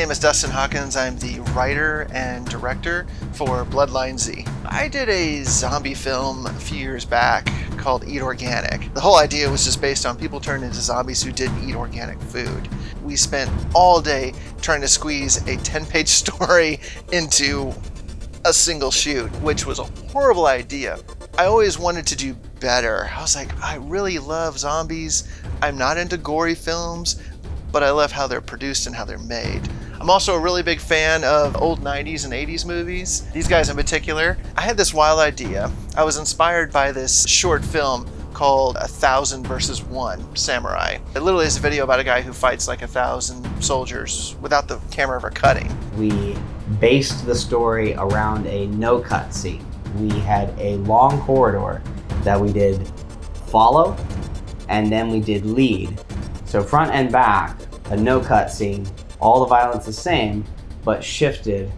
name is Dustin Hawkins. I'm the writer and director for Bloodline Z. I did a zombie film a few years back called Eat Organic. The whole idea was just based on people turned into zombies who didn't eat organic food. We spent all day trying to squeeze a 10-page story into a single shoot, which was a horrible idea. I always wanted to do better. I was like, I really love zombies. I'm not into gory films, but I love how they're produced and how they're made. I'm also a really big fan of old 90s and 80s movies. These guys in particular. I had this wild idea. I was inspired by this short film called 1,000 vs. 1 Samurai. It literally is a video about a guy who fights like 1,000 soldiers without the camera ever cutting. We based the story around a no-cut scene. We had a long corridor that we did follow, and then we did lead. So front and back, a no-cut scene, all the violence the same, but shifted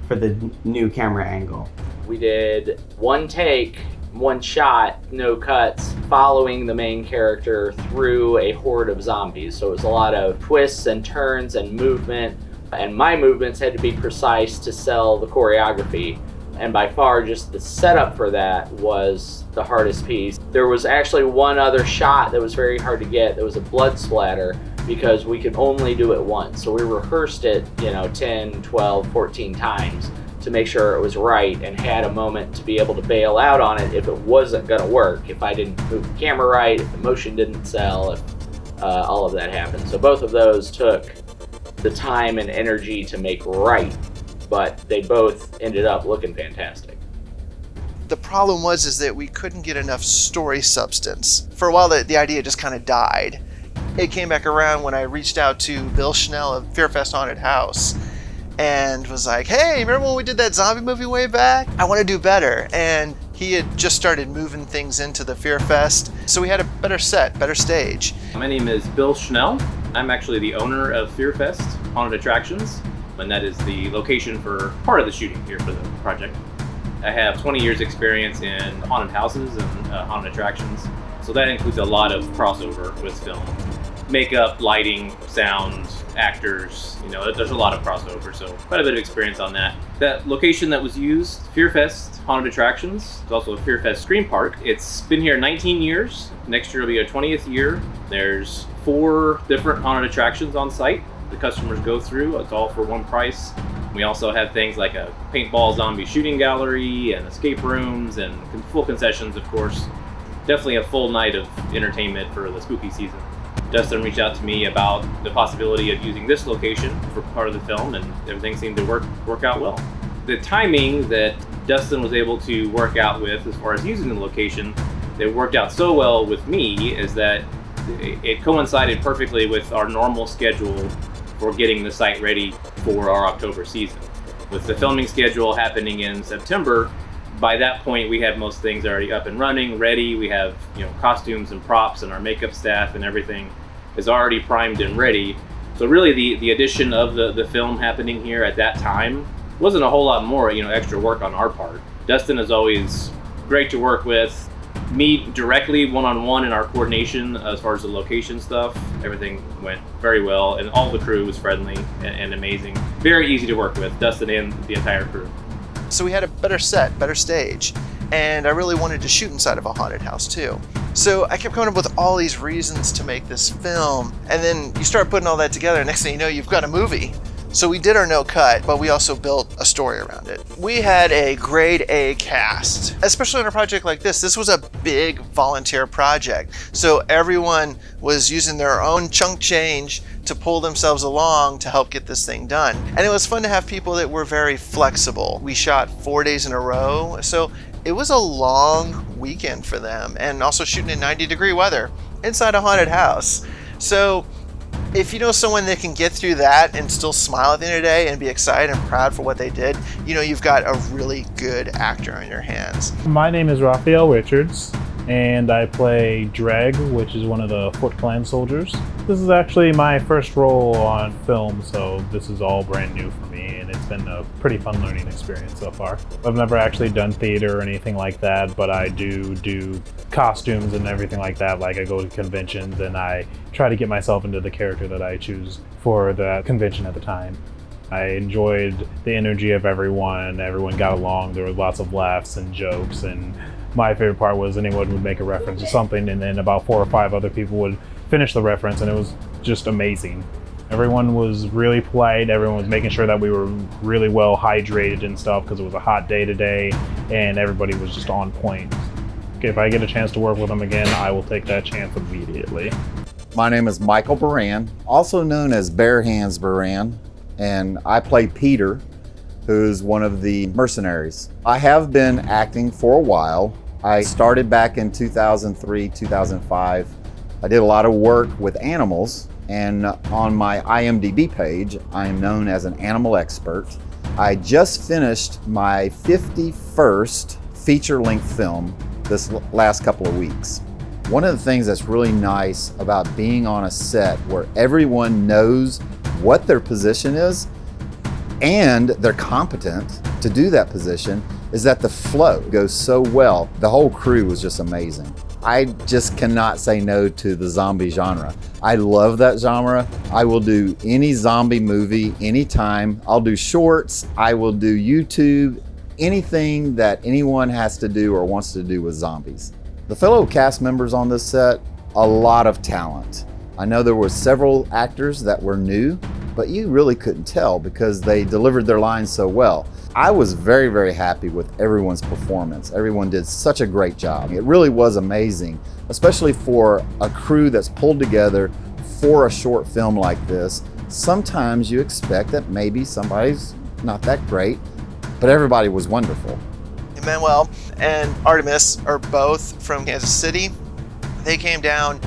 for the new camera angle. We did one take, one shot, no cuts, following the main character through a horde of zombies. So it was a lot of twists and turns and movement, and my movements had to be precise to sell the choreography. And by far, just the setup for that was the hardest piece. There was actually one other shot that was very hard to get. There was a blood splatter because we could only do it once. So we rehearsed it, 10, 12, 14 times to make sure it was right, and had a moment to be able to bail out on it if it wasn't gonna work, if I didn't move the camera right, if the motion didn't sell, if all of that happened. So both of those took the time and energy to make right, but they both ended up looking fantastic. The problem is that we couldn't get enough story substance. For a while, the idea just kind of died. It came back around when I reached out to Bill Schnell of Fearfest Haunted House and was like, hey, remember when we did that zombie movie way back? I want to do better. And he had just started moving things into the Fearfest, so we had a better set, better stage. My name is Bill Schnell. I'm actually the owner of Fearfest Haunted Attractions, and that is the location for part of the shooting here for the project. I have 20 years experience in haunted houses and haunted attractions, so that includes a lot of crossover with film. Makeup, lighting, sound, actors, there's a lot of crossover, so quite a bit of experience on that. That location that was used, Fearfest Haunted Attractions, it's also a Fearfest Scream Park. It's been here 19 years. Next year will be our 20th year. There's 4 different haunted attractions on site the customers go through. It's all for one price. We also have things like a paintball zombie shooting gallery and escape rooms and full concessions, of course. Definitely a full night of entertainment for the spooky season. Dustin reached out to me about the possibility of using this location for part of the film, and everything seemed to work out well. The timing that Dustin was able to work out with as far as using the location, that worked out so well with me, is that it coincided perfectly with our normal schedule for getting the site ready for our October season. With the filming schedule happening in September, by that point we have most things already up and running, ready. We have costumes and props, and our makeup staff and everything is already primed and ready. So really the addition of the film happening here at that time wasn't a whole lot more extra work on our part. Dustin is always great to work with. Me directly one-on-one in our coordination as far as the location stuff, everything went very well, and all the crew was friendly and amazing. Very easy to work with, Dustin and the entire crew. So we had a better set, better stage, and I really wanted to shoot inside of a haunted house too. So I kept coming up with all these reasons to make this film, and then you start putting all that together, and next thing you know, you've got a movie. So we did our no cut, but we also built a story around it. We had a grade A cast, especially on a project like this. This was a big volunteer project. So everyone was using their own chunk change to pull themselves along to help get this thing done. And it was fun to have people that were very flexible. We shot 4 days in a row, so it was a long weekend for them, and also shooting in 90-degree weather inside a haunted house. So if you know someone that can get through that and still smile at the end of the day and be excited and proud for what they did, you've got a really good actor on your hands. My name is Raphael Richards, and I play Dreg, which is one of the Foot Clan soldiers. This is actually my first role on film, so this is all brand new for me, and it's been a pretty fun learning experience so far. I've never actually done theater or anything like that, but I do costumes and everything like that. Like, I go to conventions and I try to get myself into the character that I choose for the convention at the time. I enjoyed the energy of everyone. Everyone got along. There were lots of laughs and jokes, and my favorite part was anyone would make a reference to something and then about 4 or 5 other people would finish the reference, and it was just amazing. Everyone was really polite. Everyone was making sure that we were really well hydrated and stuff because it was a hot day today, and everybody was just on point. If I get a chance to work with them again, I will take that chance immediately. My name is Michael Baran, also known as Bare Hands Baran, and I play Peter, who's one of the mercenaries. I have been acting for a while. I started back in 2003, 2005. I did a lot of work with animals, and on my IMDb page, I am known as an animal expert. I just finished my 51st feature-length film this last couple of weeks. One of the things that's really nice about being on a set where everyone knows what their position is and they're competent to do that position is that the flow goes so well. The whole crew was just amazing. I just cannot say no to the zombie genre. I love that genre. I will do any zombie movie anytime. I'll do shorts, I will do YouTube, anything that anyone has to do or wants to do with zombies. The fellow cast members on this set, a lot of talent. I know there were several actors that were new, but you really couldn't tell because they delivered their lines so well. I was very, very happy with everyone's performance. Everyone did such a great job. It really was amazing, especially for a crew that's pulled together for a short film like this. Sometimes you expect that maybe somebody's not that great, but everybody was wonderful. Emmanuel and Artemis are both from Kansas City. They came down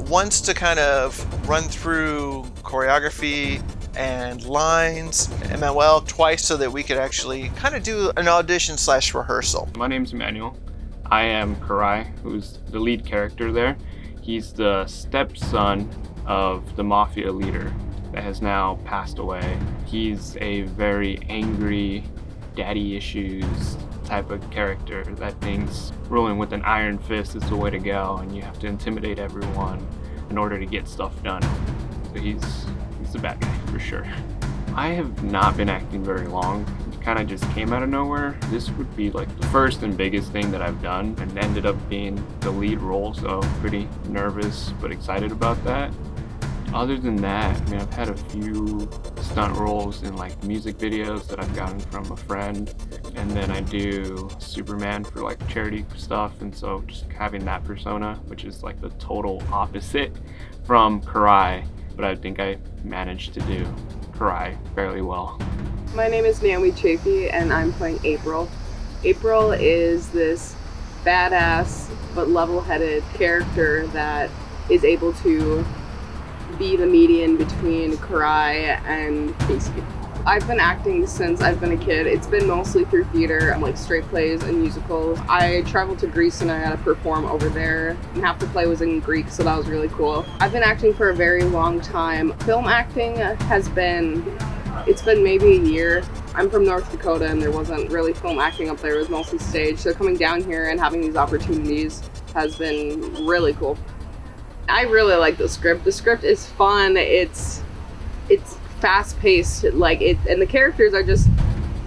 once to kind of run through choreography and lines. Emmanuel twice so that we could actually kind of do an audition / rehearsal. My name's Emmanuel. I am Karai, who's the lead character there. He's the stepson of the mafia leader that has now passed away. He's a very angry, daddy issues type of character that thinks ruling with an iron fist is the way to go and you have to intimidate everyone in order to get stuff done. So he's the bad guy for sure. I have not been acting very long. It kind of just came out of nowhere. This would be like the first and biggest thing that I've done and ended up being the lead role, so pretty nervous but excited about that. Other than that, I mean, I've had a few stunt roles in like music videos that I've gotten from a friend, and then I do Superman for like charity stuff, and so just having that persona, which is like the total opposite from Karai, but I think I managed to do Karai fairly well. My name is Naomi Chafee and I'm playing April. April is this badass but level-headed character that is able to be the median between Karai and Casey. I've been acting since I've been a kid. It's been mostly through theater, like straight plays and musicals. I traveled to Greece and I had to perform over there, and half the play was in Greek, so that was really cool. I've been acting for a very long time. Film acting it's been maybe a year. I'm from North Dakota and there wasn't really film acting up there, it was mostly stage. So coming down here and having these opportunities has been really cool. I really like the script. The script is fun. It's fast-paced, and the characters are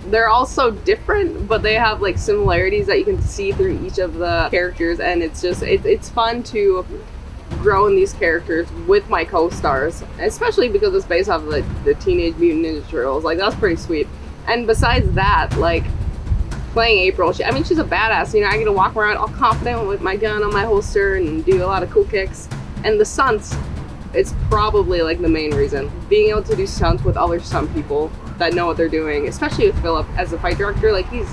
they're all so different, but they have like similarities that you can see through each of the characters, and it's fun to grow in these characters with my co-stars, especially because it's based off of the Teenage Mutant Ninja Turtles. Like, that's pretty sweet. And besides that, like, playing April, she's a badass. You know, I get to walk around all confident with my gun on my holster and do a lot of cool kicks. And the stunts, it's probably like the main reason. Being able to do stunts with other stunt people that know what they're doing, especially with Philip as a fight director, like, he's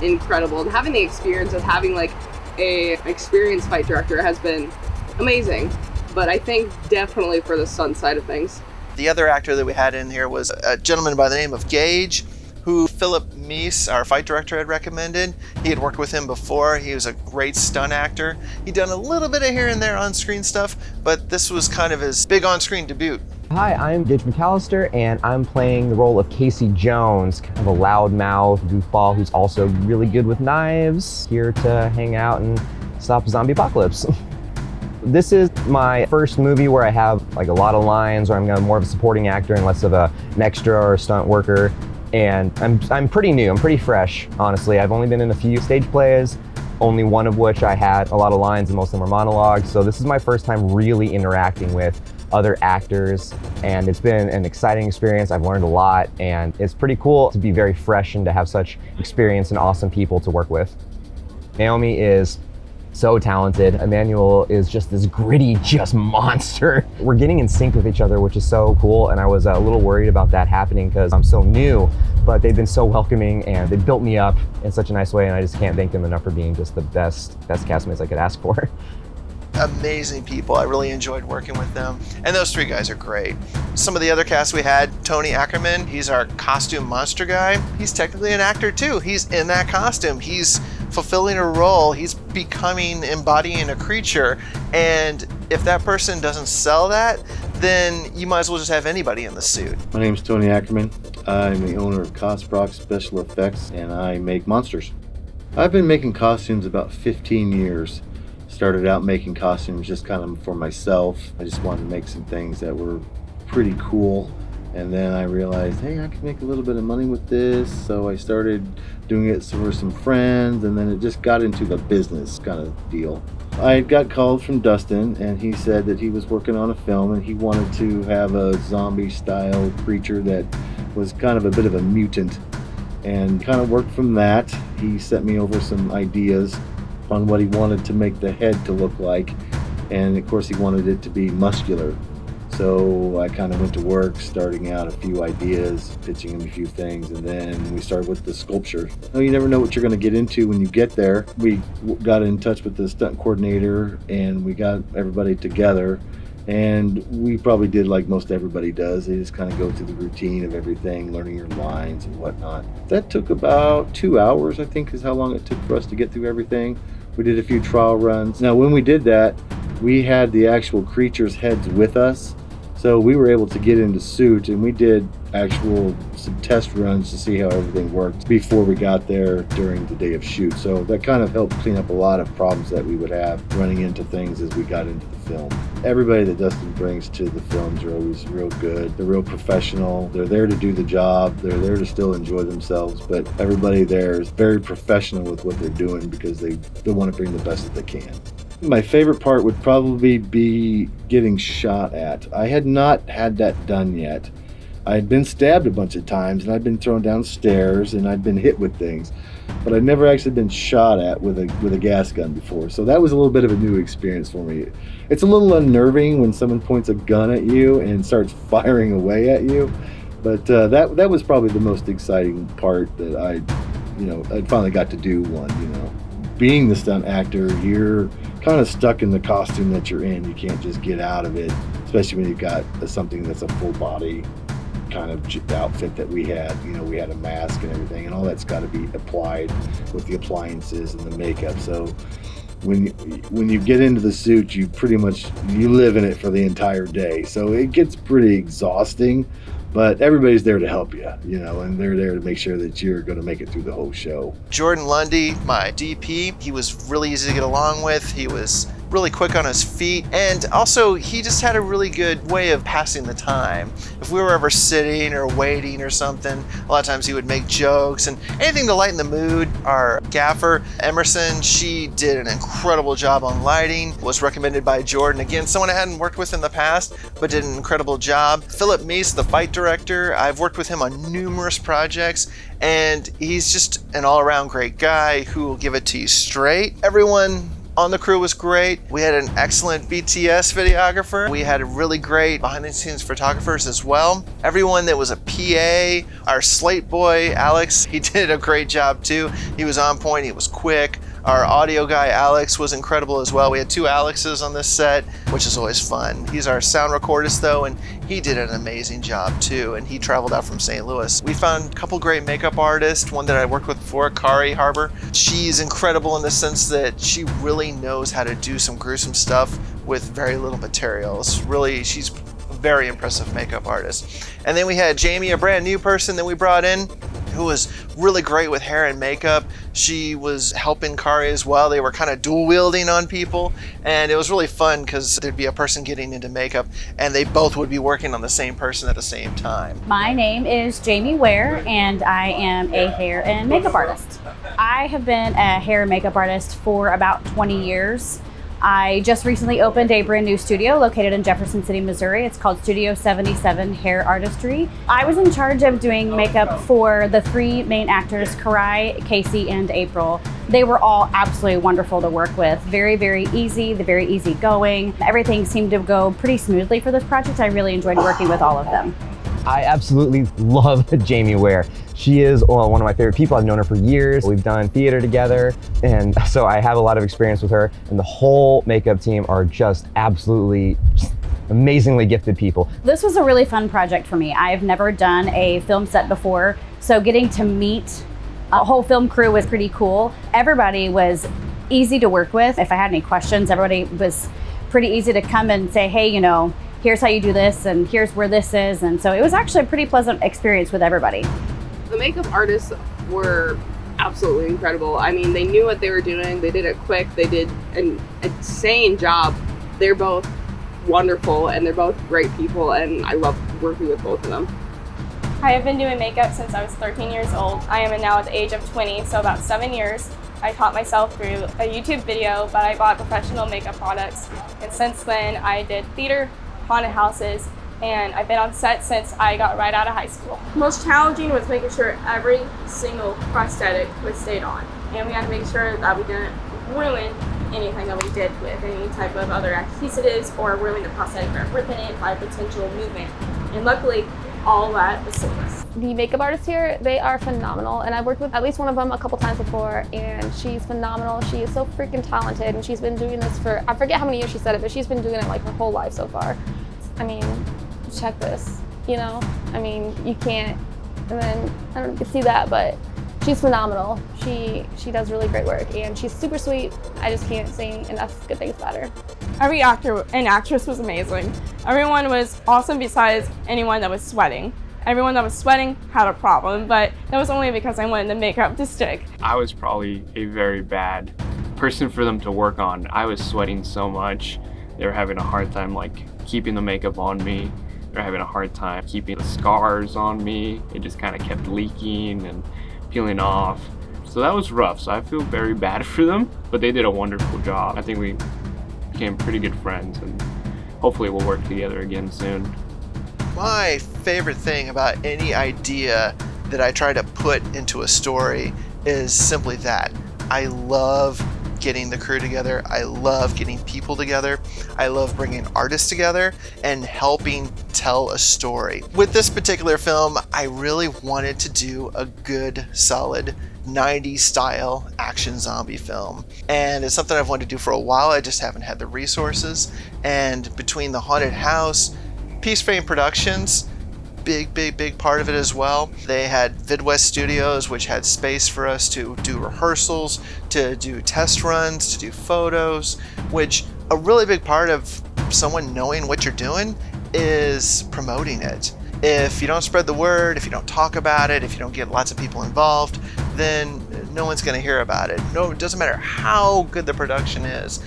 incredible. And having the experience of having like a experienced fight director has been amazing. But I think definitely for the stunt side of things. The other actor that we had in here was a gentleman by the name of Gage, who Philip Meese, our fight director, had recommended. He had worked with him before. He was a great stunt actor. He'd done a little bit of here and there on-screen stuff, but this was kind of his big on-screen debut. Hi, I'm Gage McAllister, and I'm playing the role of Casey Jones, kind of a loudmouth goofball who's also really good with knives, here to hang out and stop zombie apocalypse. This is my first movie where I have like a lot of lines, or I'm more of a supporting actor and less of an extra or a stunt worker. And I'm pretty new, I'm pretty fresh, honestly. I've only been in a few stage plays, only one of which I had a lot of lines and most of them were monologues. So this is my first time really interacting with other actors, and it's been an exciting experience. I've learned a lot, and it's pretty cool to be very fresh and to have such experience and awesome people to work with. Naomi is so talented. Emmanuel is just this gritty, just monster. We're getting in sync with each other, which is so cool, and I was a little worried about that happening because I'm so new, but they've been so welcoming and they built me up in such a nice way, and I just can't thank them enough for being just the best castmates I could ask for. Amazing people. I really enjoyed working with them. And those three guys are great. Some of the other cast we had, Tony Ackerman, he's our costume monster guy. He's technically an actor too. He's in that costume. He's fulfilling a role. He's embodying a creature. And if that person doesn't sell that, then you might as well just have anybody in the suit. My name's Tony Ackerman. I'm the owner of Cosprox Special Effects, and I make monsters. I've been making costumes about 15 years. Started out making costumes just kind of for myself. I just wanted to make some things that were pretty cool. And then I realized, hey, I can make a little bit of money with this. So I started doing it for some friends, and then it just got into the business kind of deal. I got called from Dustin, and he said that he was working on a film and he wanted to have a zombie style creature that was kind of a bit of a mutant, and kind of worked from that. He sent me over some ideas on what he wanted to make the head to look like, and of course he wanted it to be muscular. So I kind of went to work starting out a few ideas, pitching him a few things, and then we started with the sculpture. You never know what you're going to get into when you get there. We got in touch with the stunt coordinator and we got everybody together, and we probably did like most everybody does. They just kind of go through the routine of everything, learning your lines and whatnot. That took about 2 hours, I think, is how long it took for us to get through everything. We did a few trial runs. Now, when we did that, we had the actual creatures' heads with us. So we were able to get into suit, and we did some test runs to see how everything worked before we got there during the day of shoot. So that kind of helped clean up a lot of problems that we would have running into things as we got into the film. Everybody that Dustin brings to the films are always real good. They're real professional. They're there to do the job. They're there to still enjoy themselves, but everybody there is very professional with what they're doing because they want to bring the best that they can. My favorite part would probably be getting shot at. I had not had that done yet. I had been stabbed a bunch of times, and I'd been thrown down stairs, and I'd been hit with things, but I'd never actually been shot at with a gas gun before. So that was a little bit of a new experience for me. It's a little unnerving when someone points a gun at you and starts firing away at you, but that was probably the most exciting part that I finally got to do one. Being the stunt actor, you're kind of stuck in the costume that you're in. You can't just get out of it, especially when you've got something that's a full body kind of outfit that we had. We had a mask and everything, and all that's got to be applied with the appliances and the makeup. So when you get into the suit, you live in it for the entire day. So it gets pretty exhausting, but everybody's there to help you, and they're there to make sure that you're going to make it through the whole show. Jordan Lundy, my DP, he was really easy to get along with. He was really quick on his feet, and also he just had a really good way of passing the time. If we were ever sitting or waiting or something, a lot of times he would make jokes and anything to lighten the mood. Our gaffer, Emerson, she did an incredible job on lighting, was recommended by Jordan. Again, someone I hadn't worked with in the past, but did an incredible job. Philip Meese, the fight director, I've worked with him on numerous projects, and he's just an all-around great guy who will give it to you straight. Everyone on the crew was great. We had an excellent BTS videographer. We had really great behind-the-scenes photographers as well. Everyone that was a PA, our slate boy, Alex, he did a great job too. He was on point, he was quick. Our audio guy, Alex, was incredible as well. We had 2 Alexes on this set, which is always fun. He's our sound recordist though, and he did an amazing job too, and he traveled out from St. Louis. We found a couple great makeup artists, one that I worked with before, Kari Harbor. She's incredible in the sense that she really knows how to do some gruesome stuff with very little materials. Really, she's a very impressive makeup artist. And then we had Jamie, a brand new person that we brought in, who was really great with hair and makeup. She was helping Kari as well. They were kind of dual wielding on people, and it was really fun because there'd be a person getting into makeup and they both would be working on the same person at the same time. My name is Jamie Ware, and I am a hair and makeup artist. I have been a hair and makeup artist for about 20 years. I just recently opened a brand new studio located in Jefferson City, Missouri. It's called Studio 77 Hair Artistry. I was in charge of doing makeup for the three main actors, Kari, Casey, and April. They were all absolutely wonderful to work with. Very, very easy, they're very easygoing. Everything seemed to go pretty smoothly for this project. I really enjoyed working with all of them. I absolutely love Jamie Ware. She is one of my favorite people. I've known her for years. We've done theater together, and so I have a lot of experience with her. And the whole makeup team are just absolutely amazingly gifted people. This was a really fun project for me. I've never done a film set before, so getting to meet a whole film crew was pretty cool. Everybody was easy to work with. If I had any questions, everybody was pretty easy to come and say, hey, you know, here's how you do this, and here's where this is. And so it was actually a pretty pleasant experience with everybody. The makeup artists were absolutely incredible. I mean, they knew what they were doing. They did it quick. They did an insane job. They're both wonderful, and they're both great people, and I love working with both of them. I have been doing makeup since I was 13 years old. I am now at the age of 20, so about 7 years. I taught myself through a YouTube video, but I bought professional makeup products. And since then, I did theater, haunted houses, and I've been on set since I got right out of high school. Most challenging was making sure every single prosthetic was stayed on. And we had to make sure that we didn't ruin anything that we did with any type of other adhesives or ruin the prosthetic by ripping it by potential movement. And luckily, all that was seamless. The makeup artists here, they are phenomenal, and I've worked with at least one of them a couple times before, and she's phenomenal. She is so freaking talented, and she's been doing this for, I forget how many years she said it, but she's been doing it like her whole life so far. I mean, check this, you know? I mean, you can't, and then, I don't know if you can see that, but she's phenomenal. She does really great work, and she's super sweet. I just can't say enough good things about her. Every actor and actress was amazing. Everyone was awesome besides anyone that was sweating. Everyone that was sweating had a problem, but that was only because I wanted the makeup to stick. I was probably a very bad person for them to work on. I was sweating so much. They were having a hard time like keeping the makeup on me. They were having a hard time keeping the scars on me. It just kind of kept leaking and peeling off. So that was rough. So I feel very bad for them, but they did a wonderful job. I think we became pretty good friends, and hopefully we'll work together again soon. My favorite thing about any idea that I try to put into a story is simply that. I love getting the crew together. I love getting people together. I love bringing artists together and helping tell a story. With this particular film, I really wanted to do a good, solid 90s style action zombie film. And it's something I've wanted to do for a while. I just haven't had the resources. And between the haunted house, Peace Frame Productions, big part of it as well. They had Vidwest Studios, which had space for us to do rehearsals, to do test runs, to do photos, which a really big part of someone knowing what you're doing is promoting it. If you don't spread the word, if you don't talk about it, if you don't get lots of people involved, then no one's going to hear about it. No, it doesn't matter how good the production is.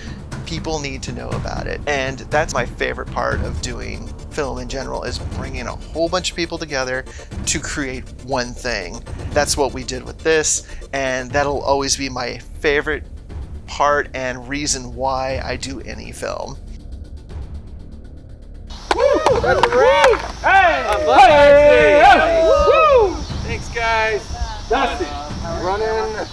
People need to know about it. And that's my favorite part of doing film in general, is bringing a whole bunch of people together to create one thing. That's what we did with this, and that'll always be my favorite part and reason why I do any film. That's a wrap! Hey! Woo! Thanks, guys. Dustin, running.